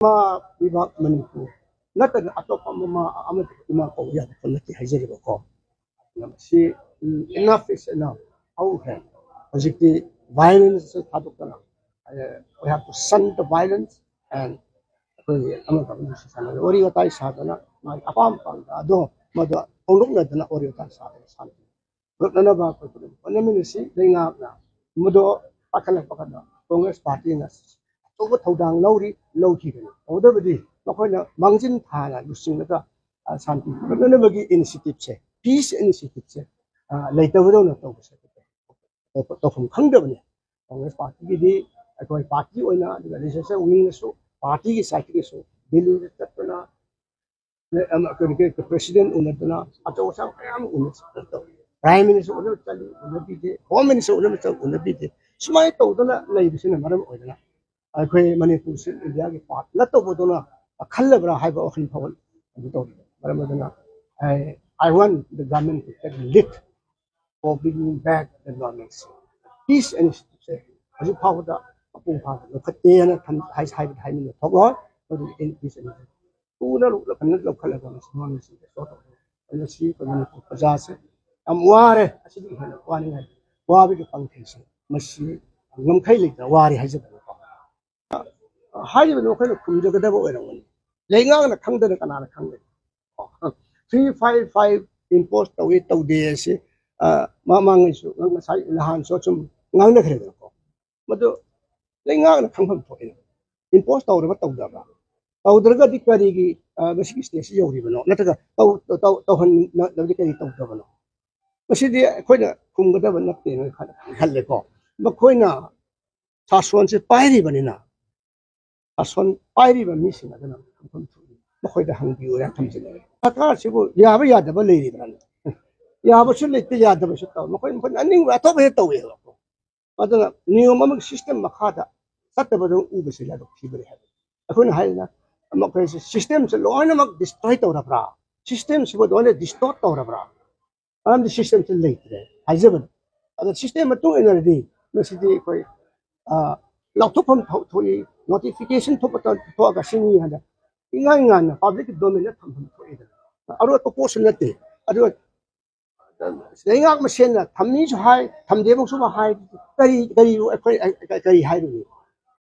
ma viva Manipur nata atopa mama ama ima ko ya ko nati hajeri ko si enough is enough how can basically violence is hadukana we have to shun the violence and we ama ka ni sana ori ta sadana ma apam pang ado mada onlok na dana ori ta sadana sana nana ba ko ne minisi lenga na mudo pakala pakada Congress party na तो थौदांग लौरी लौखिगनि औदबदि मखोइना मांजिन थाना लुसिंगदा शांति प्रननबगी initiative से peace initiative से लेतबदो न तौबसे तौफम खंगदबनि कांग्रेस पार्टी गिदि अखोइ पार्टी ओइना लेजिस्लेचर विंगसु पार्टी की साइड के सु दिल्ली ततना के प्रेसिडेंट उनदना अचो सा कयाम उनस प्राइम मिनिस्टर उन चली उनबीदे होम मिनिस्टर उनबीदे सुमाय तौदना लेबिसिन मरम ओइदना अखोई मणिपुर से इंडिया के पार्ट नतबोदना खल्लबरा हाइबा ओखन फवल तो मरमदना I want the government to take lead for bringing back the normalcy peace and से हजि फावदा अपु फाव लखते न थम हाइ हाइ हाइ थगो इन peace and पूरा लखन लखलगा normalcy सो तो सी मणिपुर प्रजा से am वारे असिदि हेन वानि है वाबि पंखे से मसी ngमखै लेता वारि हाइजब हाइबन ओखन खुमजगदब ओरंगनि लेंगांगना खंगदना कनाना खंगदे 355 इम्पोज तवे तौदे से मामांगसु ngasai lahan so chum ngangna khre ko madu leingangna khangpham thoina impose तौरबा तौदबा तौदरगा दिकरी gi basic stage yori bano nataga tau han nabdi kari तौदबनो मसिदि खोइना खुमगदब नते न खल्ले को मखोइना सासोन से पाइरि बनिना असन पाइरिबा मिसिना दना खंफम थुनि मखोइदा हंबियो या थमजिने सरकार सिबु याबा यादबा लेरिब्रान याबा सु लेते यादबा सु तौ मखोइ मखोइ अनिंग अथोब हे तौवे को अदना नियम अमक सिस्टम मखादा सत्तबदो उबसे लादो खिबरे है अखोइना हाइना मखोइ सिस्टम से लोइनमक डिस्ट्रॉय तौरब्रा सिस्टम सिबु दोने डिस्टॉर्ट तौरब्रा am the system to late there हाइजबन अदर सिस्टम मतु एनर्जी मसिदि कोइ लाउथोफम थोइ notification to to sini hada ingan public domain na tham to ida aro to portion nate aro senga machine na thamni so hai thamde bang so hai kari kari kari hai